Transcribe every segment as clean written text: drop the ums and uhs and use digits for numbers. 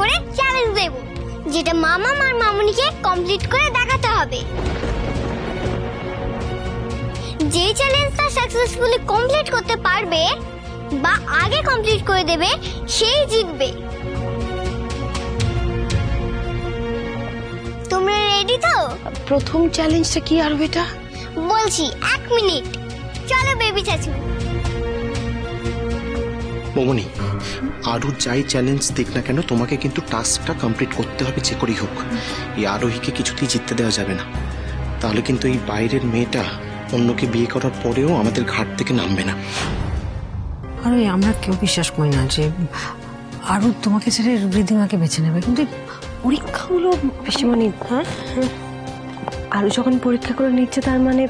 করে চ্যালেঞ্জ দেব, যেটা মামা আর মামুনিকে কমপ্লিট করে দেখাতে হবে। যে চ্যালেঞ্জটা সাকসেসফুলি কমপ্লিট করতে পারবে বা আগে কমপ্লিট করে দেবে সেই জিতবে। তোমরা রেডি তো? প্রথম চ্যালেঞ্জটা কি আর বেটা? বলছি 1 মিনিট। চলো বেবি চাচু। মমনি, আরও যাই চ্যালেঞ্জ দেখ না কেন, তোমাকে কিন্তু টাস্কটা কমপ্লিট করতে হবে যে করেই হোক। এই আরোহীকে কিছুতেই জিততে দেওয়া যাবে না, তাহলে কিন্তু এই বাইরের মেয়েটা অন্যকে বিয়ে করার পরেও আমাদের ঘাট থেকে নামবে না। আরে আমরা কেউ বিশ্বাস করি না যে আরও তোমাকে ছেড়ে ঋদ্ধিমাকে বেছে নেবে, কিন্তু পরীক্ষাগুলো পিসিমণি, হ্যাঁ, আরও যখন পরীক্ষা করে নিচ্ছে তার মানে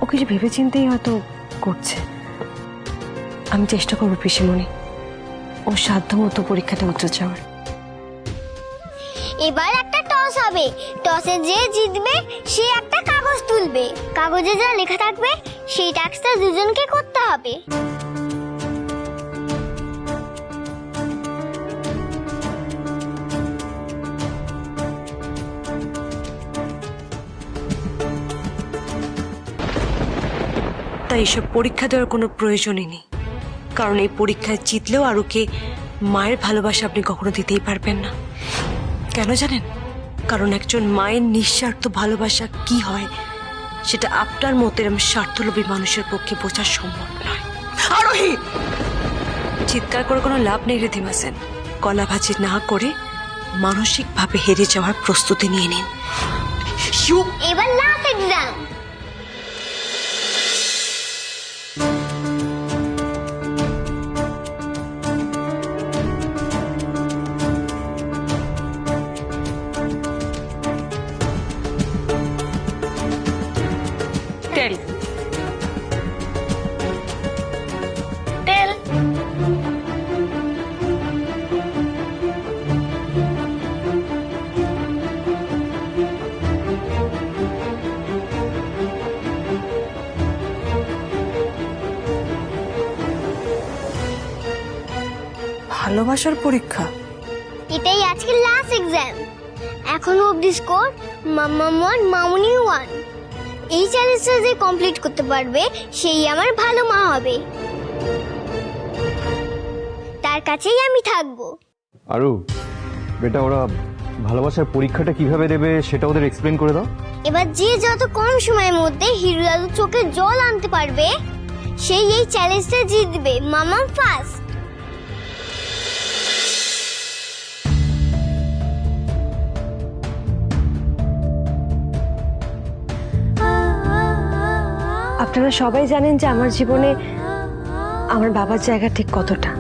ও কিছু ভেবে চিন্তেই হয়তো করছে। আমি চেষ্টা করবো পিসিমণি ও সাধ্য মতো পরীক্ষাটা উত্তর যাওয়ার। এবার একটা টস হবে, টসে যে জিতবে সে একটা কাগজ তুলবে। কাগজে যা লেখা থাকবে সেই টাস্কটা দুজনকে করতে হবে। তাই এসব পরীক্ষা দেওয়ার কোনো প্রয়োজনই নেই, কারণ এই পরীক্ষায় জিতলেও আরুকে মায়ের ভালোবাসা আপনি কখনো দিতেই পারবেন না। কেন জানেন? কারণ একজন মায়ের নিঃস্বার্থ ভালোবাসা কি হয় সেটা আপনার মতো এরকম স্বার্থলোভী মানুষের পক্ষে বোঝা সম্ভব নয়। আরোহী, চিৎকার করে কোনো লাভ নেই ঋদ্ধিমা সেন। কলাভাজি না করে মানসিকভাবে হেরে যাওয়ার প্রস্তুতি নিয়ে নিন। এবার লাস্ট এক্সাম। টেল টেল। ভালোবাসার পরীক্ষা। এটাই আজকে লাস্ট এক্সাম। এখনো অবধি স্কোর মাম্মা 1 মামুনি 1। এই চ্যালেঞ্জটা যে কমপ্লিট করতে পারবে সেই আমার ভালো মা হবে, তার কাছেই আমি থাকবো। আরু বেটা, ওরা ভালোবাসার পরীক্ষাটা কিভাবে দেবে সেটা ওদের এক্সপ্লেন করে দাও। এবার যে যত কম সময়ের মধ্যে হিরো দাদুর চোখে জল আনতে পারবে সেই এই চ্যালেঞ্জটা জিতবে। মামা ফার্স্ট। আপনারা সবাই জানেন যে আমার জীবনে আমার বাবার জায়গা ঠিক কতটা।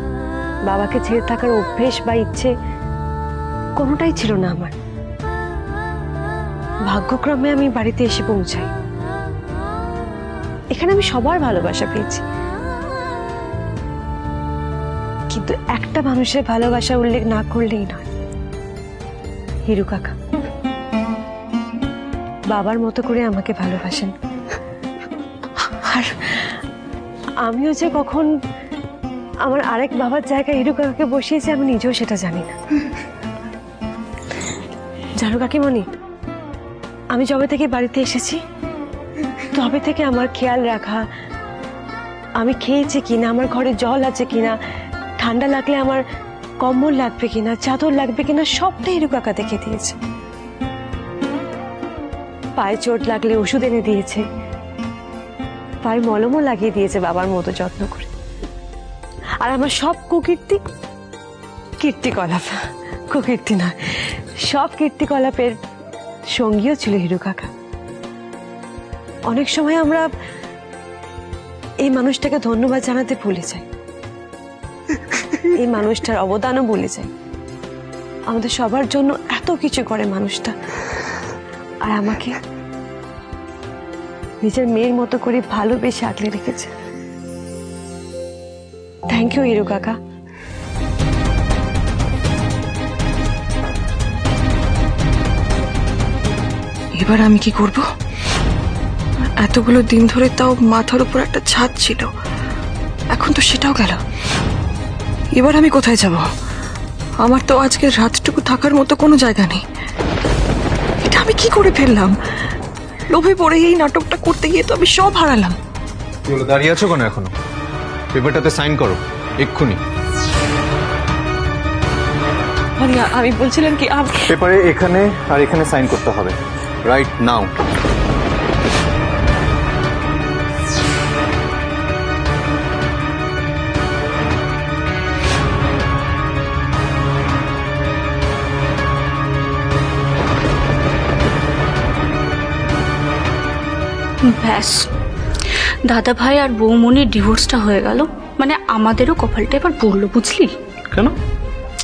বাবাকে ছেড়ে থাকার অভ্যেস বা ইচ্ছে কোনোটাই ছিল না আমার। ভাগ্যক্রমে আমি বাড়িতে এসে পৌঁছাই। এখানে আমি সবার ভালোবাসা পেয়েছি, কিন্তু একটা মানুষের ভালোবাসা উল্লেখ না করলেই নয়। হিরু কাকা বাবার মতো করে আমাকে ভালোবাসেন, আর আমিও যে কখন আমার আরেক বাবার জায়গায় হিরু কাকাকে বসিয়েছি আমি নিজেও সেটা জানি না। জানো কাকিমণি, আমি যবে থেকে বাড়িতে এসেছি তবে থেকে আমার খেয়াল রাখা, আমি খেয়েছি কিনা, আমার ঘরে জল আছে কিনা, ঠান্ডা লাগলে আমার কম্বল লাগবে কিনা, চাদর লাগবে কিনা, সবটাই হিরু কাকা দেখে দিয়েছে। পায়ে চোট লাগলে ওষুধ এনে দিয়েছে, পায়ে মলমও লাগিয়ে দিয়েছে বাবার মতো যত্ন করে। আর আমার সব কীর্তিকলাপ, কুকীর্তি নয়, সব কীর্তিকলাপের সঙ্গীও ছিল হিরু কাকা। অনেক সময় আমরা এই মানুষটাকে ধন্যবাদ জানাতে ভুলে যাই, এই মানুষটার অবদানও ভুলে যাই। আমাদের সবার জন্য এত কিছু করে মানুষটা, আর আমাকে নিজের মেয়ের মতো করে ভালোবেসে আগলে রেখেছে। থ্যাংক ইউ হিরু কাকা। এবার আমি কি করব? এতগুলো দিন ধরে তাও মাথার উপর একটা ছাদ ছিল, এখন তো সেটাও গেল। এবার আমি কোথায় যাব? আমার তো আজকে রাতটুকু থাকার মতো কোনো জায়গা নেই। এটা আমি কি করে ফেললাম? লোভে পড়ে এই নাটকটা করতে গিয়ে তো আমি সব হারালাম। কি হলো, দাঁড়িয়ে আছো কেন এখনো? পেপারটাতে সাইন করো এক্ষুনি। মানে আমি বলছিলাম কি পেপারে এখানে আর এখানে সাইন করতে হবে, রাইট নাও। ব্যাস, দাদা ভাই আর বৌমনির ডিভোর্সটা হয়ে গেল। মানে আমাদেরও কপালটা এবার পড়লো, বুঝলি? কেন,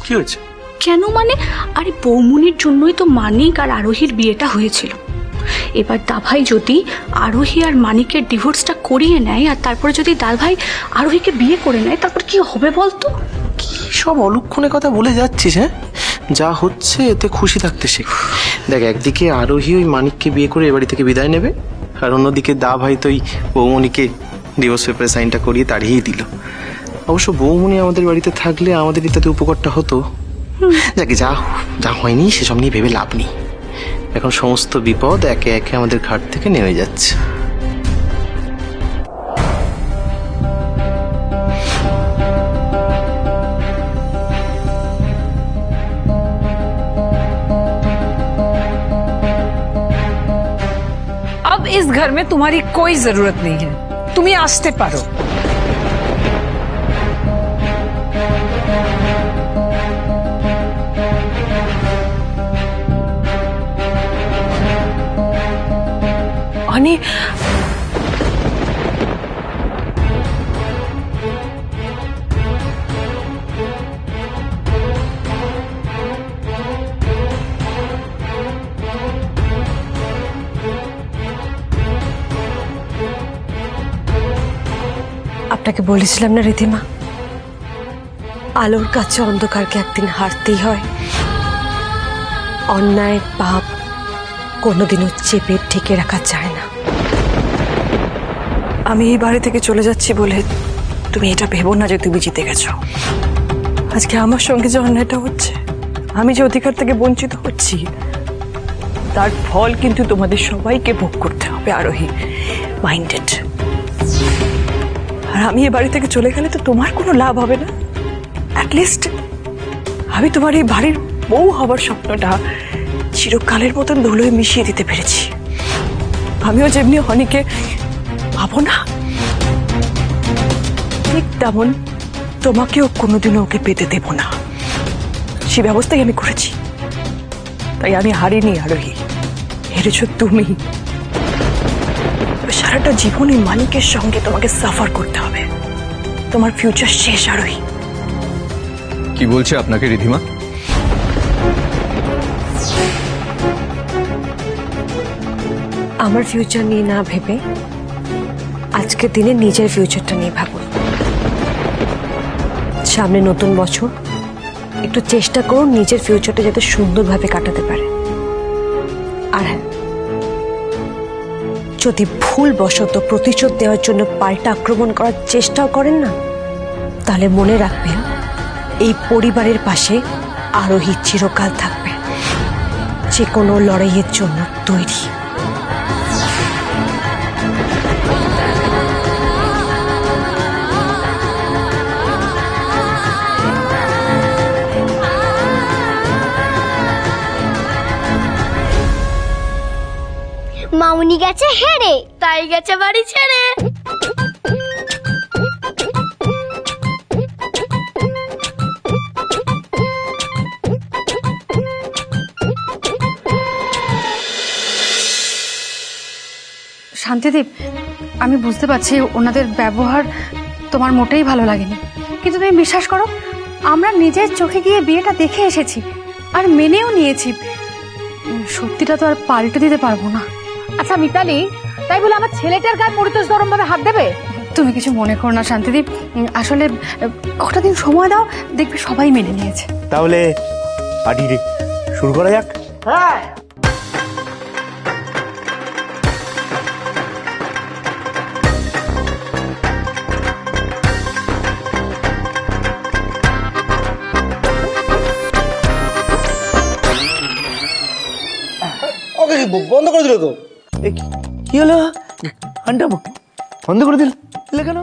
কি হয়েছে? কেন মানে, আরে বৌমনির জন্যই তো মানিক আর আরোহীর বিয়েটা হয়েছিল। এবার দাভাই যদি আরোহী আর মানিকের ডিভোর্সটা করিয়ে নেয় আর তারপরে যদি দাভাই আরোহীকে বিয়ে করে নেয়, তারপর কি হবে বলতো? কি সব অলক্ষণে কথা বলে যাচ্ছিস? হ্যাঁ, যা হচ্ছে এতে খুশি থাকতে শেখ। দেখ, একদিকে আরোহী ওই মানিককে বিয়ে করে এ বাড়ি থেকে বিদায় নেবে, আর অন্যদিকে দা ভাই তো ওই বৌমনিকে ডিভোর্স পেপারে সাইনটা করিয়ে তাড়িয়েই দিল। অবশ্য বৌমনি আমাদের বাড়িতে থাকলে আমাদের তাতে উপকারটা হতো। যাকে যা যা হয়নি সেসব নিয়ে ভেবে লাভ নেই। এখন সমস্ত বিপদ একে একে আমাদের ঘাট থেকে নেমে যাচ্ছে। अब इस घर में तुम्हारी कोई जरूरत नहीं है, তুমি আসতে পারো। অনি, আপনাকে বলেছিলাম না রিধিমা, আলোর কাছে অন্ধকারকে একদিন হারতেই হয়। অন্যায় পাপ কোনোদিনও চেপে ঠেকে রাখা যায় না। আমি এই বাড়ি থেকে চলে যাচ্ছি বলে তুমি এটা ভেবো না যে তুমি জিতে গেছো। আজকে আমার সঙ্গে যে অন্যায়টা হচ্ছে, আমি যে অধিকার থেকে বঞ্চিত হচ্ছি, তার ফল কিন্তু তোমাদের সবাইকে ভোগ করতে হবে। আরোহী, মাইন্ডেড। আর আমি এ বাড়ি থেকে চলে গেলে তো তোমার কোনো লাভ হবে না। অ্যাটলিস্ট আমি তোমার এই বাড়ির বউ হবার স্বপ্নটা চিরকালের মতন ধুলোয় মিশিয়ে দিতে পেরেছি। আমিও যেমনি হনিকে ভাবো না, ঠিক তেমন তোমাকেও কোনোদিনও ওকে পেতে দেব না, সে ব্যবস্থাই আমি করেছি। তাই আমি হারিনি আরোহী, হেরেছ তুমি। সারাটা জীবনে মানিকের সঙ্গে তোমাকে সাফার করতে হবে। তোমার ফিউচার শেষ আরোহী। কি বলছে আপনাকে রিধিমা? আমার ফিউচার নিয়ে না ভেবে আজকের দিনে নিজের ফিউচারটা নিয়ে ভাবুন। সামনে নতুন বছর, একটু চেষ্টা করুন নিজের ফিউচারটা যাতে সুন্দরভাবে কাটাতে পারে। আর হ্যাঁ, যদি ভুল বশত প্রতিশোধ দেওয়ার জন্য পাল্টা আক্রমণ করার চেষ্টাও করেন না, তাহলে মনে রাখবেন এই পরিবারের পাশে আরোহী চিরকাল থাকবে, যে কোনো লড়াইয়ের জন্য তৈরি। মামুনি গেছে হেরে, তাই গেছে বাড়ি ছেড়ে। শান্তিদীপ, আমি বুঝতে পারছি ওনাদের ব্যবহার তোমার মোটেই ভালো লাগেনি, কিন্তু তুমি বিশ্বাস করো, আমরা নিজের চোখে গিয়ে বিয়েটা দেখে এসেছি আর মেনেও নিয়েছি। সত্যিটা তো আর পাল্টে দিতে পারবো না। আচ্ছা মিতালি, তাই বলে আমার ছেলেটার গায়ে পরিতোষ গরম ভাবে হাত দেবে? তুমি কিছু মনে করো না শান্তিদীপ, আসলে কটা দিন সময় দাও, দেখবে সবাই মেনে নিয়েছে। তাহলে পার্টি শুরু করা যাক। হ্যাঁ, আমাকে বন্ধ করে দিল তো। কি হলো? গানটা বন্ধ করে দিলে কেন?